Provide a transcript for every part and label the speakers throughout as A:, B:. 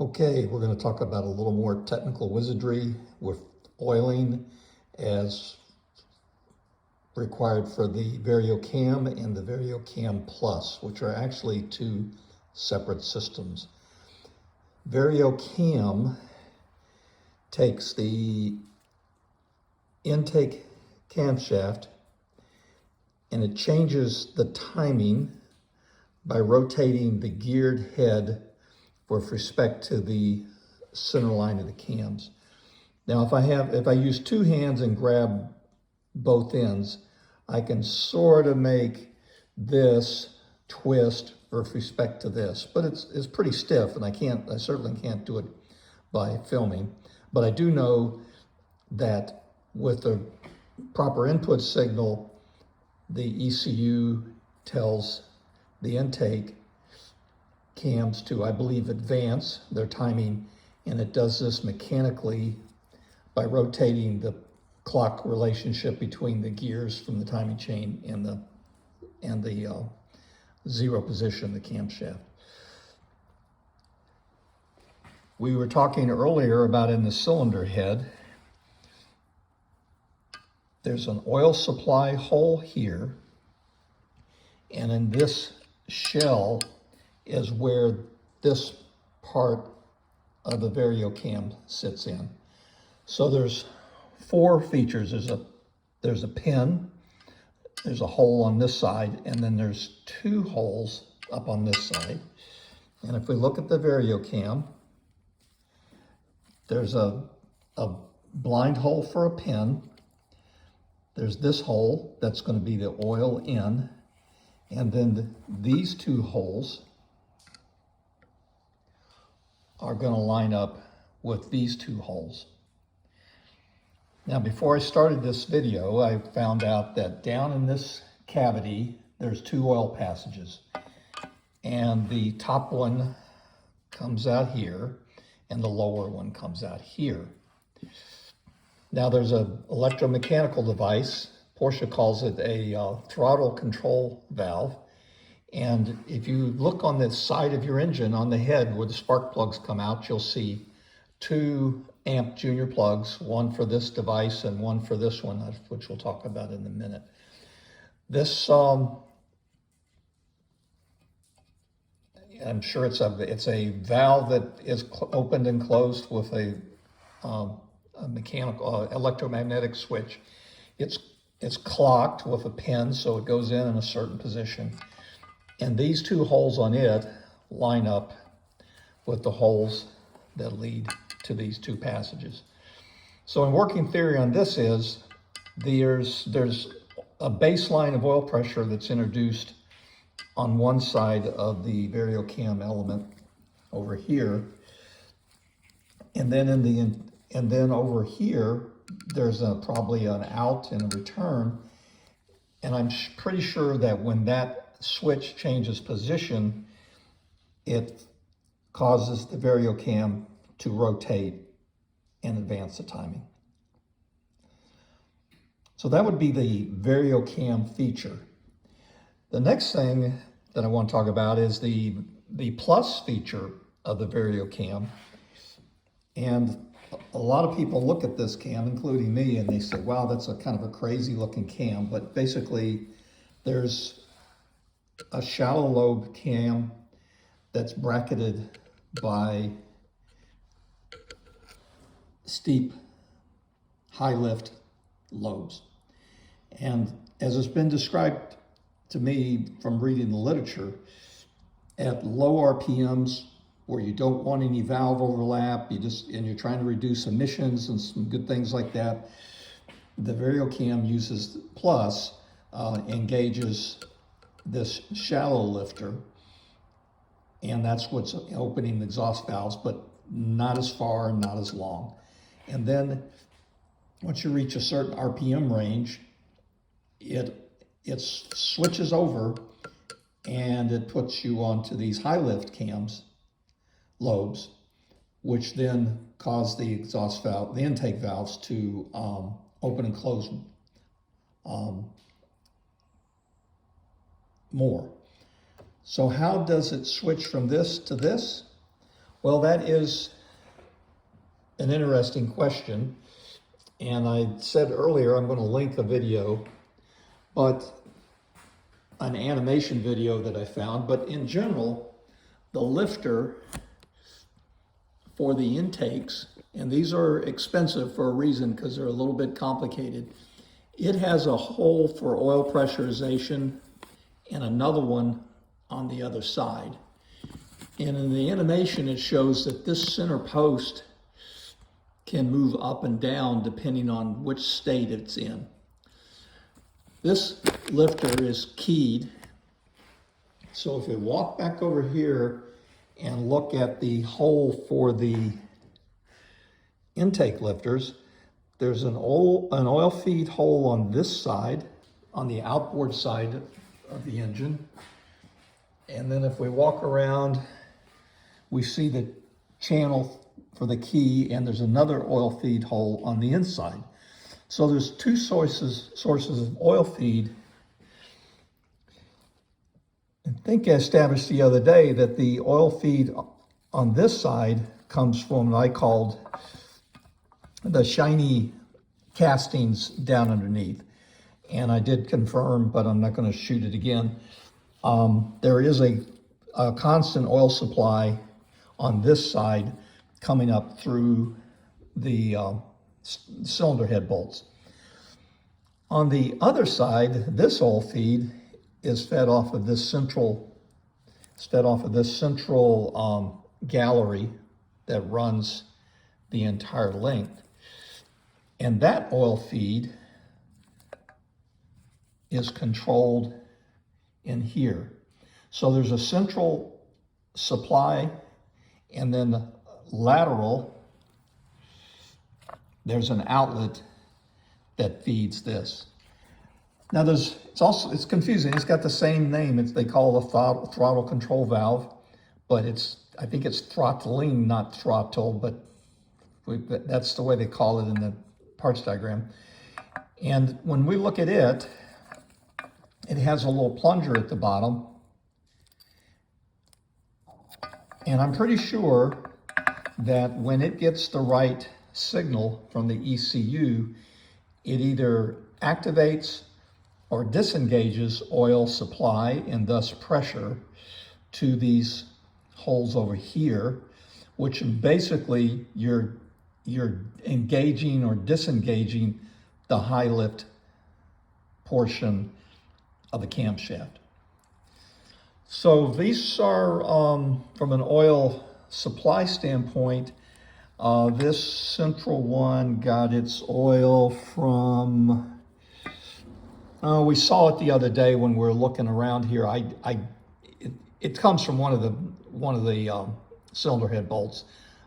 A: Okay, we're going to talk about a little more technical wizardry with oiling as required for the VarioCam and the VarioCam Plus, which are actually two separate systems. VarioCam takes the intake camshaft and it changes the timing by rotating the geared head with respect to the center line of the cams. Now, if I use two hands and grab both ends, I can sort of make this twist with respect to this, but it's pretty stiff, and I certainly can't do it by filming. But I do know that with the proper input signal, the ECU tells the intake cams to, I believe, advance their timing, and it does this mechanically by rotating the clock relationship between the gears from the timing chain and the zero position, the camshaft. We were talking earlier about in the cylinder head, there's an oil supply hole here, and in this shell is where this part of the VarioCam sits in. So there's four features. There's a pin, there's a hole on this side, and then there's two holes up on this side. And if we look at the VarioCam, there's a blind hole for a pin. There's this hole that's going to be the oil in, and then these two holes are going to line up with these two holes. Now, before I started this video, I found out that down in this cavity, there's two oil passages. And the top one comes out here, and the lower one comes out here. Now, there's an electromechanical device. Porsche calls it a throttle control valve. And if you look on the side of your engine, on the head where the spark plugs come out, you'll see 2 amp junior plugs, one for this device and one for this one, which we'll talk about in a minute. This, I'm sure it's a valve that is opened and closed with a mechanical, electromagnetic switch. It's clocked with a pin, so it goes in a certain position. And these two holes on it line up with the holes that lead to these two passages. So in working theory on this is there's a baseline of oil pressure that's introduced on one side of the VarioCam element over here, and then over here there's probably an out and a return, and I'm pretty sure that when that switch changes position, it causes the VarioCam to rotate and advance the timing. So that would be the VarioCam feature. The next thing that I want to talk about is the plus feature of the VarioCam. And a lot of people look at this cam, including me, and they say, wow, that's a kind of a crazy looking cam. But basically, there's a shallow lobe cam that's bracketed by steep high lift lobes. And as it's been described to me from reading the literature, at low RPMs where you don't want any valve overlap, and you're trying to reduce emissions and some good things like that, the VarioCam uses plus, engages this shallow lifter, and that's what's opening the exhaust valves, but not as far and not as long. And then once you reach a certain RPM range, it switches over and it puts you onto these high lift cams, lobes, which then cause the exhaust valve, the intake valves to open and close more. So how does it switch from this to this? Well, that is an interesting question. And I said earlier, I'm going to link a video, but an animation video that I found. But in general, the lifter for the intakes, and these are expensive for a reason because they're a little bit complicated. It has a hole for oil pressurization and another one on the other side. And in the animation, it shows that this center post can move up and down depending on which state it's in. This lifter is keyed. So if you walk back over here and look at the hole for the intake lifters, there's an oil feed hole on this side, on the outboard side of the engine. And then if we walk around, we see the channel for the key, and there's another oil feed hole on the inside. So there's two sources of oil feed. I think I established the other day that the oil feed on this side comes from what I called the shiny castings down underneath. And I did confirm, but I'm not going to shoot it again. There is a constant oil supply on this side coming up through the cylinder head bolts. On the other side, this oil feed is fed off of this central gallery that runs the entire length. And that oil feed is controlled in here. So there's a central supply, and then lateral, there's an outlet that feeds this. Now it's confusing. It's got the same name. They call it a throttle control valve, but I think it's throttling, not throttle, but that's the way they call it in the parts diagram. And when we look at it, it has a little plunger at the bottom. And I'm pretty sure that when it gets the right signal from the ECU, it either activates or disengages oil supply and thus pressure to these holes over here, which basically you're engaging or disengaging the high lift portion of the camshaft. So these are, from an oil supply standpoint, this central one got its oil from, we saw it the other day when we were looking around here. It comes from one of the cylinder head bolts.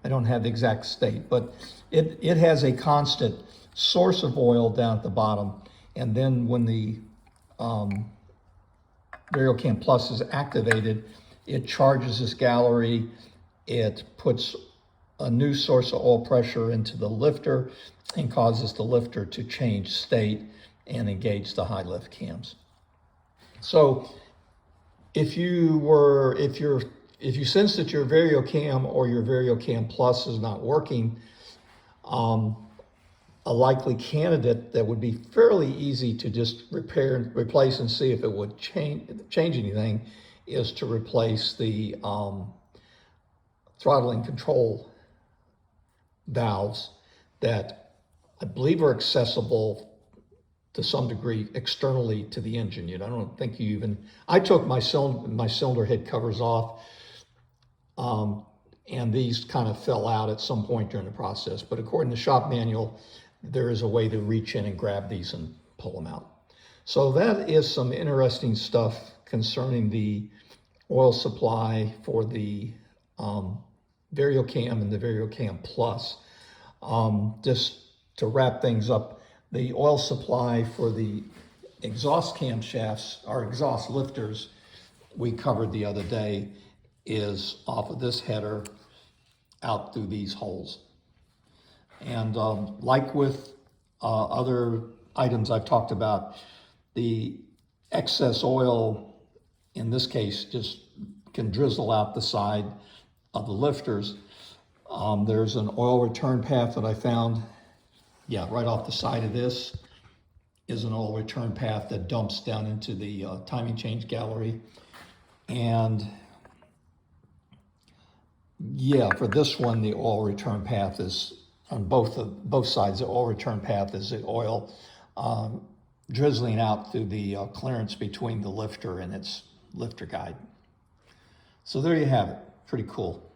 A: I don't have the exact state, but it has a constant source of oil down at the bottom. And then when the VarioCam Plus is activated, it charges this gallery. It puts a new source of oil pressure into the lifter and causes the lifter to change state and engage the high lift cams. So if you sense that your VarioCam or your VarioCam Plus is not working, a likely candidate that would be fairly easy to just repair and replace and see if it would change anything is to replace the throttling control valves that I believe are accessible to some degree externally to the engine unit. I don't think you even, I took my cylinder head covers off, and these kind of fell out at some point during the process. But according to the shop manual, there is a way to reach in and grab these and pull them out. So that is some interesting stuff concerning the oil supply for the VarioCam and the VarioCam Plus. Just to wrap things up, the oil supply for the exhaust camshafts, our exhaust lifters, we covered the other day, is off of this header out through these holes. And like with other items I've talked about, the excess oil, in this case, just can drizzle out the side of the lifters. There's an oil return path that I found. Yeah, right off the side of this is an oil return path that dumps down into the timing change gallery. And yeah, for this one, the oil return path is on both sides. The oil return path is the oil drizzling out through the clearance between the lifter and its lifter guide. So there you have it. Pretty cool.